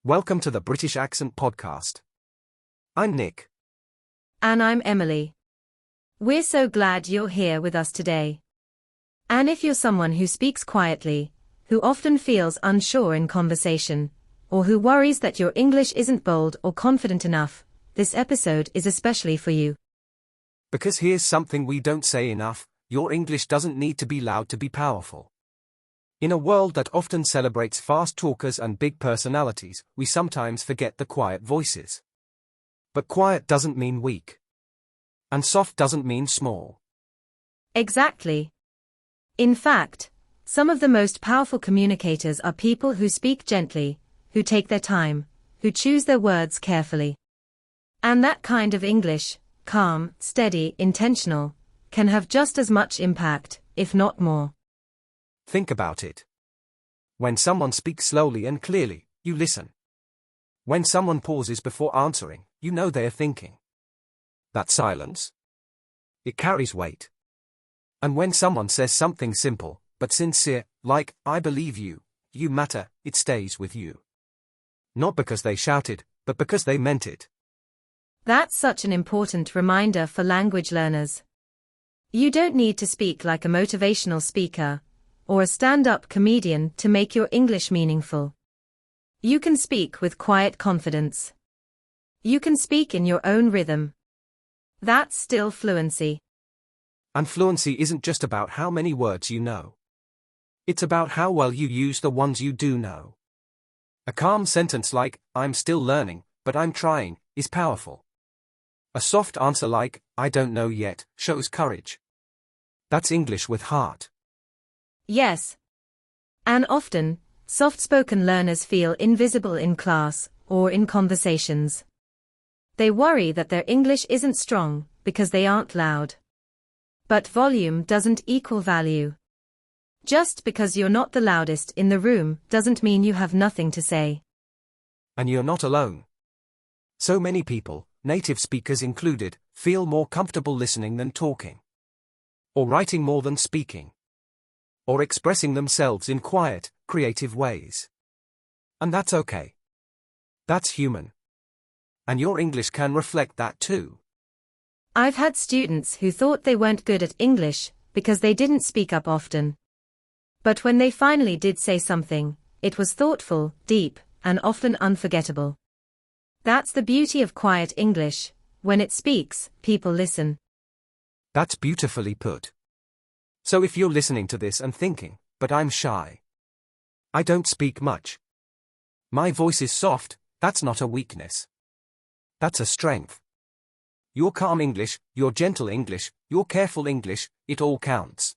Welcome to the British Accent Podcast. I'm Nick. And I'm Emily. We're so glad you're here with us today. And if you're someone who speaks quietly, who often feels unsure in conversation, or who worries that your English isn't bold or confident enough, this episode is especially for you. Because here's something we don't say enough: your English doesn't need to be loud to be powerful. In a world that often celebrates fast talkers and big personalities, we sometimes forget the quiet voices. But quiet doesn't mean weak. And soft doesn't mean small. Exactly. In fact, some of the most powerful communicators are people who speak gently, who take their time, who choose their words carefully. And that kind of English, calm, steady, intentional, can have just as much impact, if not more. Think about it. When someone speaks slowly and clearly, you listen. When someone pauses before answering, you know they're thinking. That silence? It carries weight. And when someone says something simple, but sincere, like, "I believe you, you matter," it stays with you. Not because they shouted, but because they meant it. That's such an important reminder for language learners. You don't need to speak like a motivational speaker or a stand-up comedian to make your English meaningful. You can speak with quiet confidence. You can speak in your own rhythm. That's still fluency. And fluency isn't just about how many words you know. It's about how well you use the ones you do know. A calm sentence like, "I'm still learning, but I'm trying," is powerful. A soft answer like, "I don't know yet," shows courage. That's English with heart. Yes. And often, soft-spoken learners feel invisible in class or in conversations. They worry that their English isn't strong because they aren't loud. But volume doesn't equal value. Just because you're not the loudest in the room doesn't mean you have nothing to say. And you're not alone. So many people, native speakers included, feel more comfortable listening than talking. Or writing more than speaking. Or expressing themselves in quiet, creative ways. And that's okay. That's human. And your English can reflect that too. I've had students who thought they weren't good at English because they didn't speak up often. But when they finally did say something, it was thoughtful, deep, and often unforgettable. That's the beauty of quiet English. When it speaks, people listen. That's beautifully put. So if you're listening to this and thinking, "But I'm shy. I don't speak much. My voice is soft," that's not a weakness. That's a strength. Your calm English, your gentle English, your careful English, it all counts.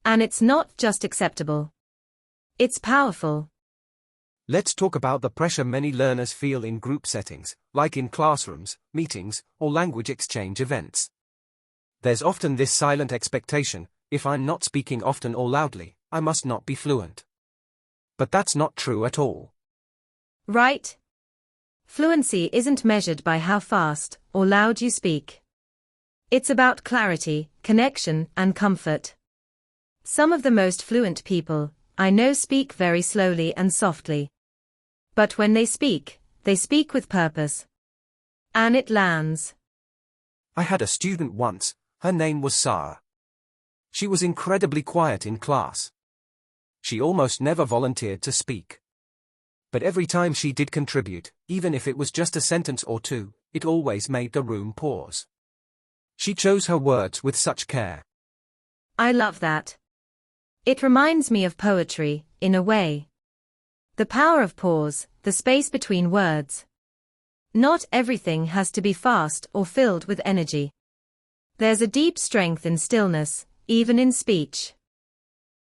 And it's not just acceptable. It's powerful. Let's talk about the pressure many learners feel in group settings, like in classrooms, meetings, or language exchange events. There's often this silent expectation: if I'm not speaking often or loudly, I must not be fluent. But that's not true at all. Right? Fluency isn't measured by how fast or loud you speak. It's about clarity, connection, and comfort. Some of the most fluent people I know speak very slowly and softly. But when they speak with purpose. And it lands. I had a student once, her name was Sarah. She was incredibly quiet in class. She almost never volunteered to speak. But every time she did contribute, even if it was just a sentence or two, it always made the room pause. She chose her words with such care. I love that. It reminds me of poetry, in a way. The power of pause, the space between words. Not everything has to be fast or filled with energy. There's a deep strength in stillness, even in speech.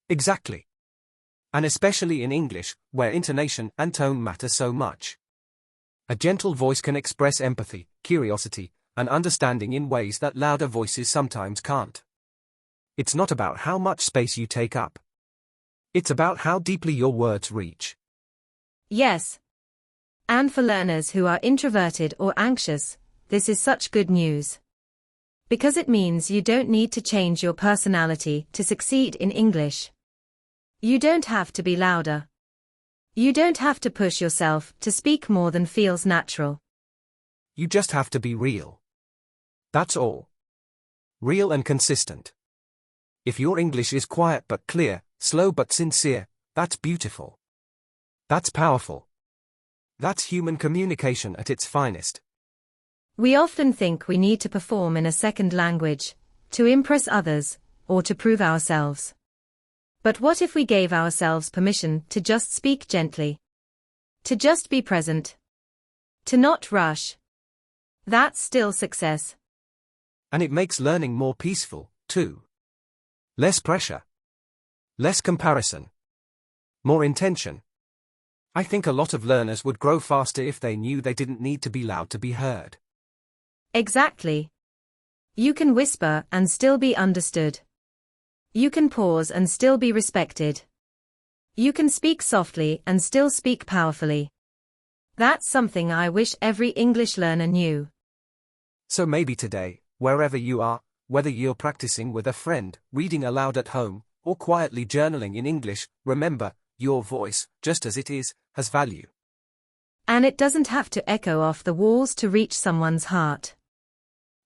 Exactly. And especially in English, where intonation and tone matter so much. A gentle voice can express empathy, curiosity, and understanding in ways that louder voices sometimes can't. It's not about how much space you take up. It's about how deeply your words reach. Yes. And for learners who are introverted or anxious, this is such good news. Because it means you don't need to change your personality to succeed in English. You don't have to be louder. You don't have to push yourself to speak more than feels natural. You just have to be real. That's all. Real and consistent. If your English is quiet but clear, slow but sincere, that's beautiful. That's powerful. That's human communication at its finest. We often think we need to perform in a second language, to impress others, or to prove ourselves. But what if we gave ourselves permission to just speak gently? To just be present? To not rush? That's still success. And it makes learning more peaceful, too. Less pressure. Less comparison. More intention. I think a lot of learners would grow faster if they knew they didn't need to be loud to be heard. Exactly. You can whisper and still be understood. You can pause and still be respected. You can speak softly and still speak powerfully. That's something I wish every English learner knew. So maybe today, wherever you are, whether you're practicing with a friend, reading aloud at home, or quietly journaling in English, remember, your voice, just as it is, has value. And it doesn't have to echo off the walls to reach someone's heart.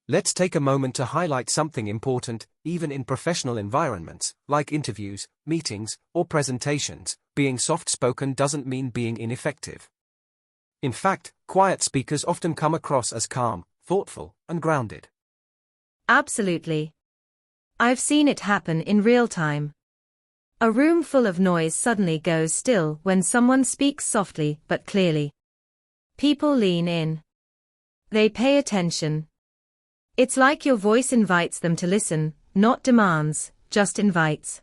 Let's take a moment to highlight something important, even in professional environments, like interviews, meetings, or presentations. Being soft-spoken doesn't mean being ineffective. In fact, quiet speakers often come across as calm, thoughtful, and grounded. Absolutely. I've seen it happen in real time. A room full of noise suddenly goes still when someone speaks softly but clearly. People lean in. They pay attention. It's like your voice invites them to listen, not demands, just invites.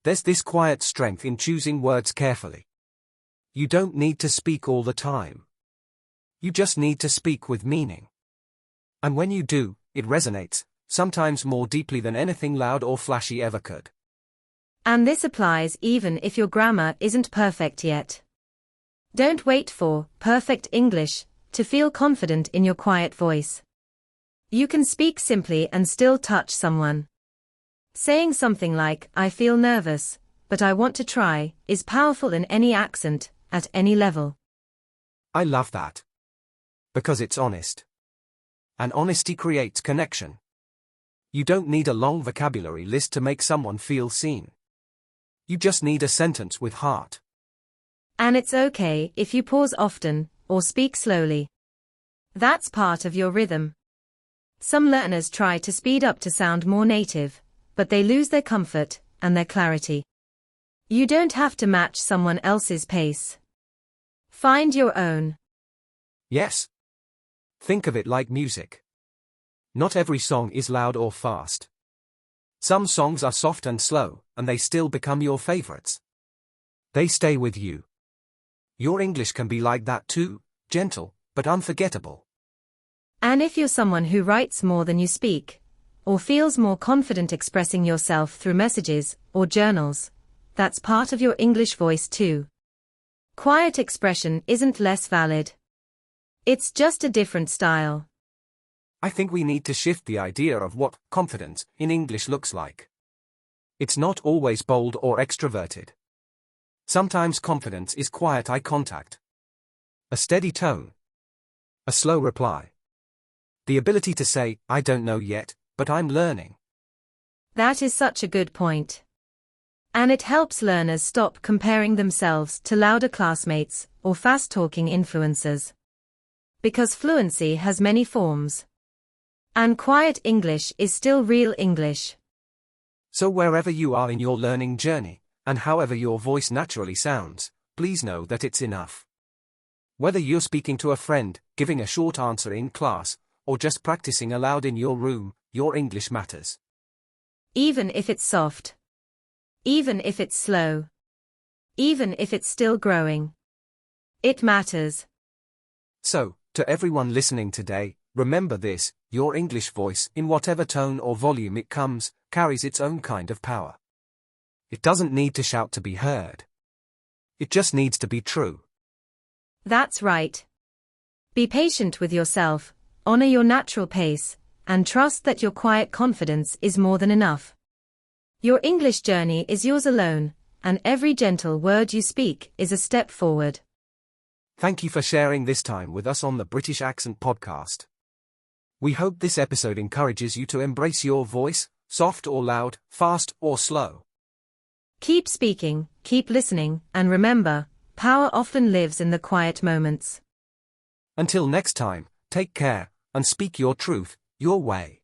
There's this quiet strength in choosing words carefully. You don't need to speak all the time. You just need to speak with meaning. And when you do, it resonates, sometimes more deeply than anything loud or flashy ever could. And this applies even if your grammar isn't perfect yet. Don't wait for perfect English to feel confident in your quiet voice. You can speak simply and still touch someone. Saying something like, "I feel nervous, but I want to try," is powerful in any accent, at any level. I love that. Because it's honest. And honesty creates connection. You don't need a long vocabulary list to make someone feel seen. You just need a sentence with heart. And it's okay if you pause often, or speak slowly. That's part of your rhythm. Some learners try to speed up to sound more native, but they lose their comfort and their clarity. You don't have to match someone else's pace. Find your own. Yes. Think of it like music. Not every song is loud or fast. Some songs are soft and slow, and they still become your favorites. They stay with you. Your English can be like that too, gentle, but unforgettable. And if you're someone who writes more than you speak, or feels more confident expressing yourself through messages or journals, that's part of your English voice too. Quiet expression isn't less valid. It's just a different style. I think we need to shift the idea of what confidence in English looks like. It's not always bold or extroverted. Sometimes confidence is quiet eye contact. A steady tone. A slow reply. The ability to say, "I don't know yet, but I'm learning." That is such a good point. And it helps learners stop comparing themselves to louder classmates or fast-talking influencers. Because fluency has many forms. And quiet English is still real English. So wherever you are in your learning journey, and however your voice naturally sounds, please know that it's enough. Whether you're speaking to a friend, giving a short answer in class, or just practicing aloud in your room, your English matters. Even if it's soft. Even if it's slow. Even if it's still growing. It matters. So, to everyone listening today, remember this: your English voice, in whatever tone or volume it comes, carries its own kind of power. It doesn't need to shout to be heard. It just needs to be true. That's right. Be patient with yourself, honor your natural pace, and trust that your quiet confidence is more than enough. Your English journey is yours alone, and every gentle word you speak is a step forward. Thank you for sharing this time with us on the British Accent Podcast. We hope this episode encourages you to embrace your voice, soft or loud, fast or slow. Keep speaking, keep listening, and remember, power often lives in the quiet moments. Until next time, take care, and speak your truth, your way.